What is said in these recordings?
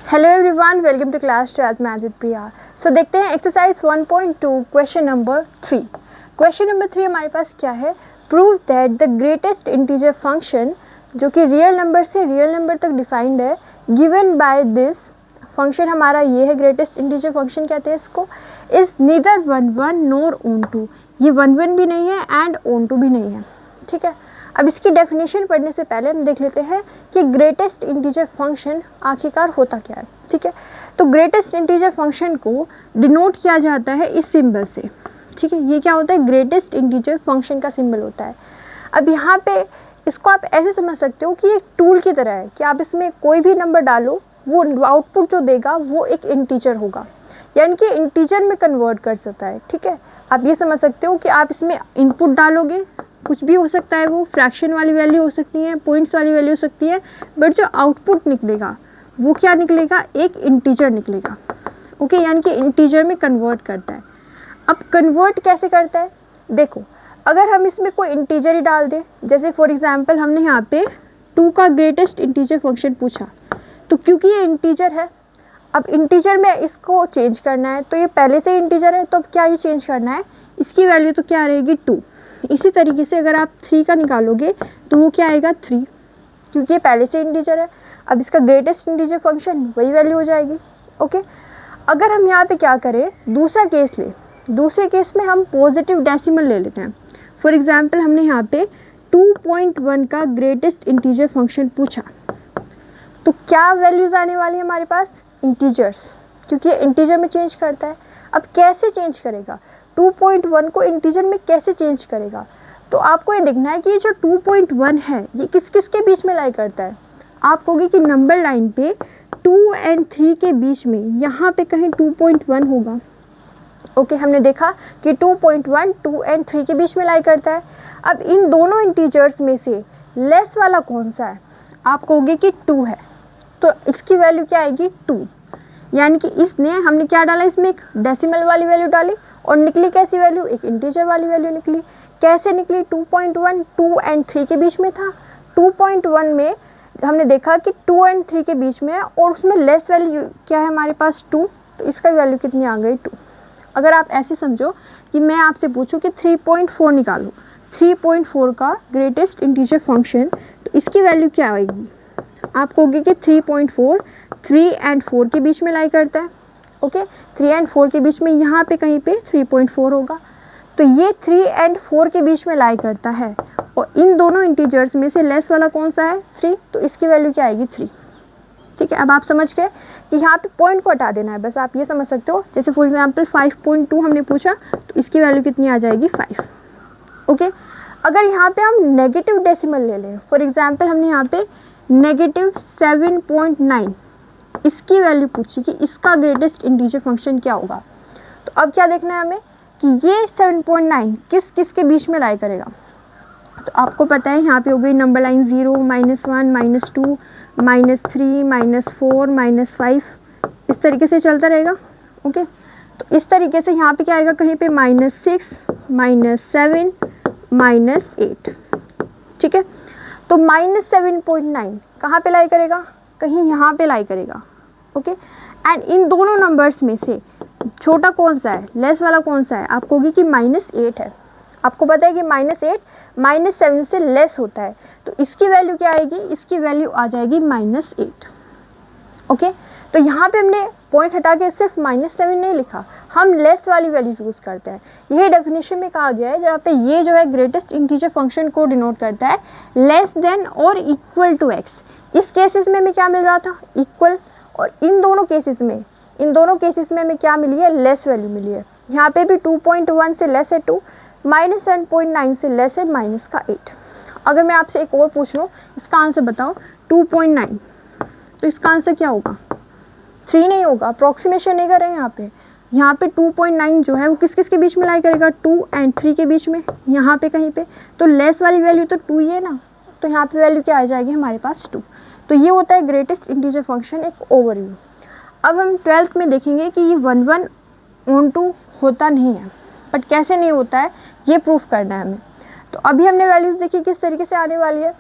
Hello everyone, welcome to class 12 math with Priya. So देखते हैं exercise 1.2 question number 3। Question number 3 हमारे पास क्या है, prove that the greatest integer function जो कि रियल नंबर से रियल नंबर तक डिफाइंड है गिवन बाय दिस फंक्शन, हमारा ये है ग्रेटेस्ट इंटीजर फंक्शन कहते हैं इसको, is neither 1 1 nor onto. ये 1 1 भी नहीं है एंड ओन टू भी नहीं है। ठीक है, अब इसकी डेफिनेशन पढ़ने से पहले हम देख लेते हैं कि ग्रेटेस्ट इंटीजर फंक्शन आखिरकार होता क्या है। ठीक है, तो ग्रेटेस्ट इंटीजर फंक्शन को डिनोट किया जाता है इस सिंबल से। ठीक है, ये क्या होता है, ग्रेटेस्ट इंटीजर फंक्शन का सिंबल होता है। अब यहाँ पे इसको आप ऐसे समझ सकते हो कि एक टूल की तरह है कि आप इसमें कोई भी नंबर डालो, वो आउटपुट जो देगा वो एक इंटीजर होगा, यानी कि इंटीजर में कन्वर्ट कर सकता है। ठीक है, आप ये समझ सकते हो कि आप इसमें इनपुट डालोगे, कुछ भी हो सकता है, वो फ्रैक्शन वाली वैल्यू हो सकती है, पॉइंट्स वाली वैल्यू हो सकती है, बट जो आउटपुट निकलेगा वो क्या निकलेगा, एक इंटीजर निकलेगा। ओके, यानी कि इंटीजर में कन्वर्ट करता है। अब कन्वर्ट कैसे करता है, देखो, अगर हम इसमें कोई इंटीजर ही डाल दें, जैसे फॉर एग्जांपल हमने यहाँ पे 2 का ग्रेटेस्ट इंटीजर फंक्शन पूछा, तो क्योंकि ये इंटीजर है, अब इंटीजर में इसको चेंज करना है, तो ये पहले से इंटीजर है, तो अब क्या ये चेंज करना है, इसकी वैल्यू तो क्या रहेगी 2। इसी तरीके से अगर आप 3 का निकालोगे तो वो क्या आएगा 3, क्योंकि ये पहले से इंटीजर है। अब इसका ग्रेटेस्ट इंटीजर फंक्शन वही वैल्यू हो जाएगी। ओके, अगर हम यहाँ पे क्या करें, दूसरा केस ले, दूसरे केस में हम पॉजिटिव डेसिमल ले लेते हैं। फॉर एग्जांपल हमने यहाँ पे 2.1 का ग्रेटेस्ट इंटीजर फंक्शन पूछा, तो क्या वैल्यूज़ आने वाली है हमारे पास, इंटीजर्स, क्योंकि ये इंटीजर में चेंज करता है। अब कैसे चेंज करेगा, 2.1 को इंटीजर में कैसे चेंज करेगा, तो आपको ये देखना है कि ये जो 2.1 है ये किस किस के बीच में लाई करता है। आप कहोगे कि नंबर लाइन पे 2 और 3 के बीच में यहाँ पे कहीं 2.1 होगा। ओके, हमने देखा कि 2.1 2 और 3 के बीच में लाई करता है। अब इन दोनों इंटीजर्स में से लेस वाला कौन सा है, आप कहोगे कि 2 है, तो इसकी वैल्यू क्या आएगी 2, यानी कि इसने हमने क्या डाला, इसमें एक डेसिमल वाली वैल्यू डाली और निकली कैसी वैल्यू, एक इंटीजर वाली वैल्यू निकली। कैसे निकली, 2.1 2 और 3 के बीच में था। 2.1 में हमने देखा कि 2 और 3 के बीच में है और उसमें लेस वैल्यू क्या है हमारे पास 2, तो इसका वैल्यू कितनी आ गई 2। अगर आप ऐसे समझो कि मैं आपसे पूछूं कि 3.4 निकालो, 3.4 का ग्रेटेस्ट इंटीजर फंक्शन, तो इसकी वैल्यू क्या आएगी, आप कहोगे कि 3.4 3 और 4 के बीच में लाई करता है। ओके, 3 और 4 के बीच में यहाँ पे कहीं पे 3.4 होगा, तो ये 3 और 4 के बीच में लाई करता है और इन दोनों इंटीजर्स में से लेस वाला कौन सा है 3, तो इसकी वैल्यू क्या आएगी 3। ठीक है, अब आप समझ गए कि यहाँ पे पॉइंट को हटा देना है, बस आप ये समझ सकते हो। जैसे फॉर एग्जांपल 5.2 हमने पूछा, तो इसकी वैल्यू कितनी आ जाएगी 5। ओके, अगर यहाँ पे हम नेगेटिव डेसिमल ले लें, फॉर एग्जाम्पल हमने यहाँ पे -7.9 इसकी वैल्यू पूछी कि इसका ग्रेटेस्ट इंटीजर फंक्शन क्या होगा, तो अब क्या देखना है हमें कि ये 7.9 किस किस के बीच में लाई करेगा। तो आपको पता है यहाँ पे हो गई नंबर लाइन 0 -1 -2 -3 -4 -5, इस तरीके से चलता रहेगा। ओके, तो इस तरीके से यहाँ पे क्या आएगा, कहीं पे -6 -7 -8। ठीक है, तो -7.9 कहाँ पे लाई करेगा, कहीं यहाँ पे लाई करेगा। ओके, एंड इन दोनों नंबर्स में से छोटा कौन सा है, लेस वाला कौन सा है, आप कहोगे कि -8 है। आपको पता है कि -8 -7 से लेस होता है, तो इसकी वैल्यू क्या आएगी, इसकी वैल्यू आ जाएगी -8। ओके, तो यहाँ पे हमने पॉइंट हटा के सिर्फ -7 नहीं लिखा, हम लेस वाली वैल्यू यूज़ करते हैं। यही डेफिनेशन में कहा गया है, जहाँ पे ये जो है ग्रेटेस्ट इंटीजर फंक्शन को डिनोट करता है लेस देन और इक्वल टू x। इस केसेस में हमें क्या मिल रहा था, इक्वल, और इन दोनों केसेस में हमें क्या मिली है, लेस वैल्यू मिली है। यहाँ पे भी 2.1 से लेस है 2, -7.9 से लेस है -8। अगर मैं आपसे एक और पूछ लूँ, इसका आंसर बताओ 2.9, तो इसका आंसर क्या होगा, 3 नहीं होगा, अप्रॉक्सीमेशन नहीं कर रहे हैं यहाँ पे 2.9 जो है वो किस किस के बीच में लाई करेगा, 2 और 3 के बीच में, यहाँ पे कहीं पे, तो लेस वाली वैल्यू तो 2 ही है ना, तो यहाँ पे वैल्यू क्या आ जाएगी हमारे पास 2। तो ये होता है ग्रेटेस्ट इंटीजर फंक्शन, एक ओवरव्यू। अब हम 12th में देखेंगे कि ये 1 1 ऑन 2 होता नहीं है, बट कैसे नहीं होता है ये प्रूफ करना है हमें। तो अभी हमने वैल्यूज़ देखी किस तरीके से आने वाली है,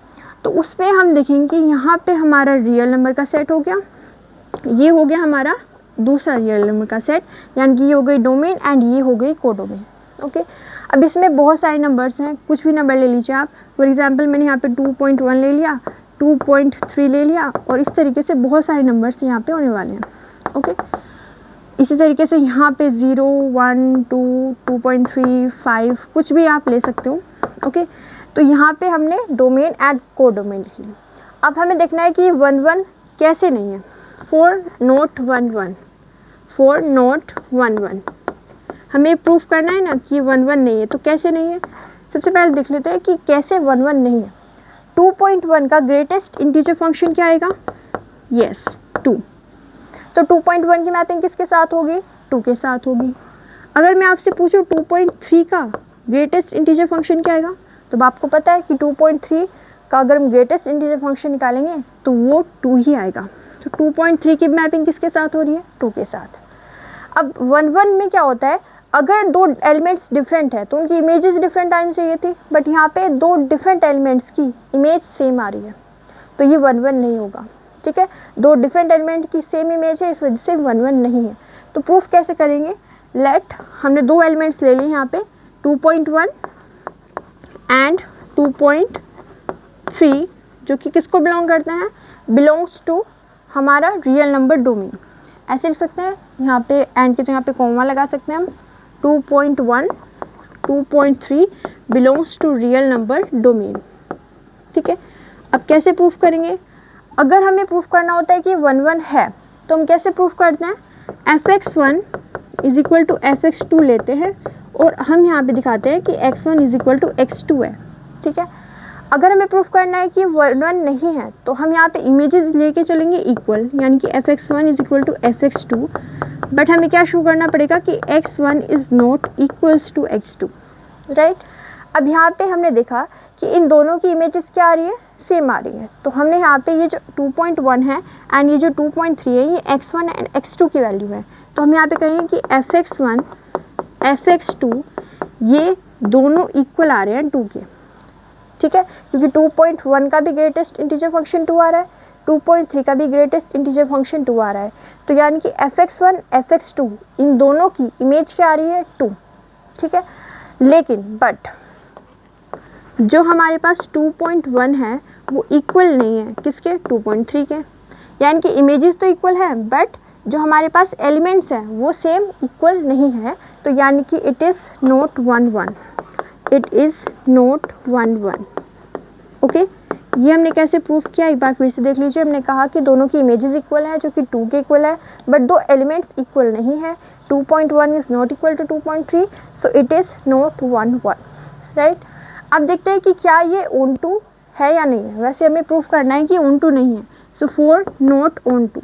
तो उस पर हम देखेंगे कि यहाँ पे हमारा रियल नंबर का सेट हो गया, ये हो गया हमारा दूसरा रियल नंबर का सेट, यानी कि ये हो गई डोमेन एंड ये हो गई कोडोमेन। ओके, अब इसमें बहुत सारे नंबर्स हैं, कुछ भी नंबर ले लीजिए आप। फॉर एग्जांपल मैंने यहाँ पे 2.1 ले लिया, 2.3 ले लिया, और इस तरीके से बहुत सारे नंबर्स यहाँ पे होने वाले हैं। ओके, इसी तरीके से यहाँ पे 0, 1, 2, 2.3, 5 कुछ भी आप ले सकते हो। ओके, तो यहाँ पे हमने डोमेन एंड कोडोमेन लिख लिया। अब हमें देखना है कि 1 कैसे नहीं है। 4 नॉट 1 4 नॉट 1 हमें प्रूफ करना है ना कि 1 नहीं है, तो कैसे नहीं है। सबसे पहले देख लेते हैं कि कैसे 1 नहीं है। 2.1 का ग्रेटेस्ट इंटीजर फंक्शन क्या आएगा? यस 2। तो 2.1 की मैपिंग किसके साथ होगी? 2 के साथ होगी। अगर मैं आपसे पूछूं 2.3 का ग्रेटेस्ट इंटीजर फंक्शन क्या आएगा, तो आपको पता है कि 2.3 का अगर हम ग्रेटेस्ट इंटीजर फंक्शन निकालेंगे तो वो 2 ही आएगा। तो 2.3 की मैपिंग किसके साथ हो रही है? 2 के साथ। अब 1 में क्या होता है, अगर दो एलिमेंट्स डिफरेंट है तो उनकी इमेजेस डिफरेंट आनी चाहिए थी, बट यहाँ पे दो डिफरेंट एलिमेंट्स की इमेज सेम आ रही है, तो ये 1 नहीं होगा। ठीक है, दो डिफरेंट एलिमेंट की सेम इमेज है, इस वजह से 1 नहीं है। तो प्रूफ कैसे करेंगे? लेट हमने दो एलिमेंट्स ले लिए यहाँ पे 2.1 एंड 2.3, जो कि किसको बिलोंग करते हैं? बिलोंग्स टू हमारा रियल नंबर डोमेन। ऐसे लिख सकते हैं, यहाँ पे एंड की जगह पे कॉमा लगा सकते हैं हम। 2.1 2.3 belongs to real number domain. ठीक है, अब कैसे प्रूफ करेंगे? अगर हमें प्रूफ करना होता है कि 1 है, तो हम कैसे प्रूफ करते हैं? fx1 is equal to fx2 लेते हैं और हम यहाँ पे दिखाते हैं कि x1 is equal to x2 है। ठीक है, अगर हमें प्रूफ करना है कि 1 नहीं है, तो हम यहाँ पे इमेजेस लेके चलेंगे इक्वल, यानी कि fx1 is equal to fx2, but हमें क्या शो करना पड़ेगा कि x1 is not equals to x2, right. अब यहाँ पे हमने देखा कि इन दोनों की इमेजेस क्या आ रही है? सेम आ रही है। तो हमने यहाँ पे ये जो 2.1 है एंड ये जो 2.3 है, ये x1 एंड x2 की वैल्यू है। तो हम यहाँ पे कहेंगे कि fx1 fx2 ये दोनों इक्वल आ रहे हैं 2 के। ठीक है, क्योंकि 2.1 का भी ग्रेटेस्ट इंटीजर फंक्शन 2 आ रहा है, 2.3 का भी ग्रेटेस्ट इंटीजर फंक्शन 2 आ रहा है, तो यानी कि fx1 fx2 इन दोनों की इमेज क्या आ रही है? 2। ठीक है, लेकिन बट जो हमारे पास 2.1 है वो इक्वल नहीं है किसके? 2.3 के। यानी कि इमेजेस तो इक्वल है, बट जो हमारे पास एलिमेंट्स हैं वो सेम इक्वल नहीं है, तो यानी कि it is not 1 it is not 1 okay. ये हमने कैसे प्रूफ किया, एक बार फिर से देख लीजिए। हमने कहा कि दोनों की इमेजेस इक्वल है, जो कि 2 के इक्वल है, बट दो एलिमेंट्स इक्वल नहीं है। 2.1 is not equal to 2.3, so it is not 1 right. अब देखते हैं कि क्या ये ऑन टू है या नहीं है। वैसे हमें प्रूफ करना है कि ऑन टू नहीं है, so 4 not onto,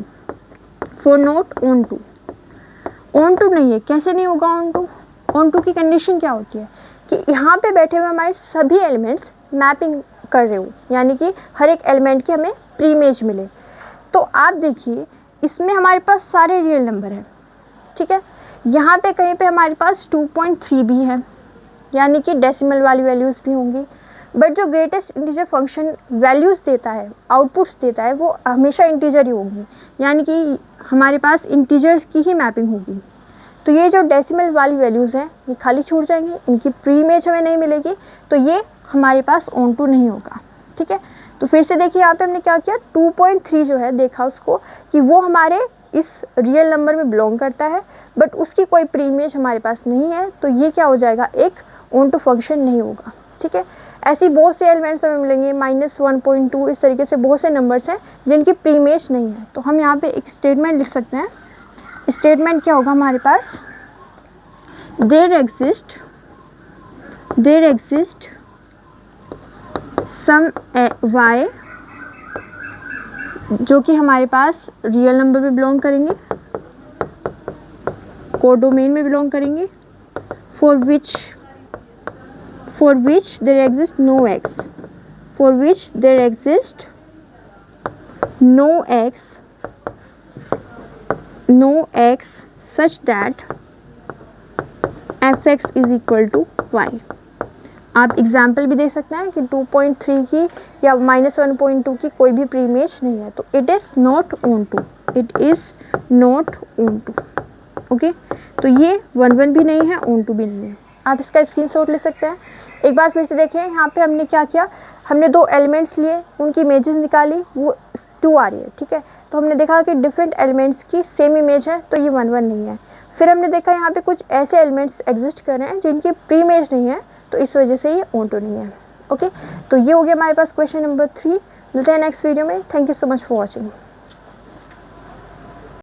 4 not onto. Onto नहीं है, कैसे नहीं होगा ऑन टू? ऑन टू की कंडीशन क्या होती है कि यहाँ पे बैठे हुए हमारे सभी एलिमेंट्स मैपिंग कर रहे हो, यानी कि हर एक एलिमेंट की हमें प्री इमेज मिले। तो आप देखिए इसमें हमारे पास सारे रियल नंबर हैं। ठीक है, यहाँ पे कहीं पे हमारे पास 2.3 भी है, यानी कि डेसिमल वाली वैल्यूज़ भी होंगी, बट जो ग्रेटेस्ट इंटीजर फंक्शन वैल्यूज़ देता है, आउटपुट्स देता है, वो हमेशा इंटीजर ही होगी, यानी कि हमारे पास इंटीजर्स की ही मैपिंग होगी। तो ये जो डेसिमल वाली वैल्यूज़ हैं ये खाली छूट जाएंगी, इनकी प्री इमेज हमें नहीं मिलेगी, तो ये हमारे पास ऑन टू नहीं होगा। ठीक है, तो फिर से देखिए यहाँ पे हमने क्या किया, 2.3 जो है देखा उसको कि वो हमारे इस रियल नंबर में बिलोंग करता है, बट उसकी कोई प्री इमेज हमारे पास नहीं है, तो ये क्या हो जाएगा, एक ऑन टू फंक्शन नहीं होगा। ठीक है, ऐसी बहुत से एलिमेंट्स हमें मिलेंगे, -1.2 इस तरीके से बहुत से नंबर्स हैं जिनकी प्री इमेज नहीं है। तो हम यहाँ पे एक स्टेटमेंट लिख सकते हैं। स्टेटमेंट क्या होगा हमारे पास, देयर एग्जिस्ट सम y जो कि हमारे पास रियल नंबर में बिलोंग करेंगे, कोडोमेन में बिलोंग करेंगे, for which there exists no x, for which there exists no x such that fx is equal to y। आप एग्जाम्पल भी दे सकते हैं कि 2.3 की या -1.2 की कोई भी प्री इमेज नहीं है, तो it is not onto. It is not onto. Okay, तो ये 1 1 भी नहीं है, ओन टू भी नहीं है। आप इसका स्क्रीनशॉट ले सकते हैं। एक बार फिर से देखें, यहाँ पे हमने क्या किया, हमने 2 एलिमेंट्स लिए, उनकी इमेजेस निकाली, वो 2 आ रही है, ठीक है। तो हमने देखा कि डिफरेंट एलिमेंट्स की सेम इमेज है, तो ये 1 1 नहीं है। फिर हमने देखा यहाँ पे कुछ ऐसे एलिमेंट्स एग्जिस्ट कर रहे हैं जिनकी प्री इमेज नहीं है, तो इस वजह से ये ओन टू नहीं है। ओके, तो ये हो गया हमारे पास क्वेश्चन नंबर 3। मिलते हैं नेक्स्ट वीडियो में। Thank you so much for watching.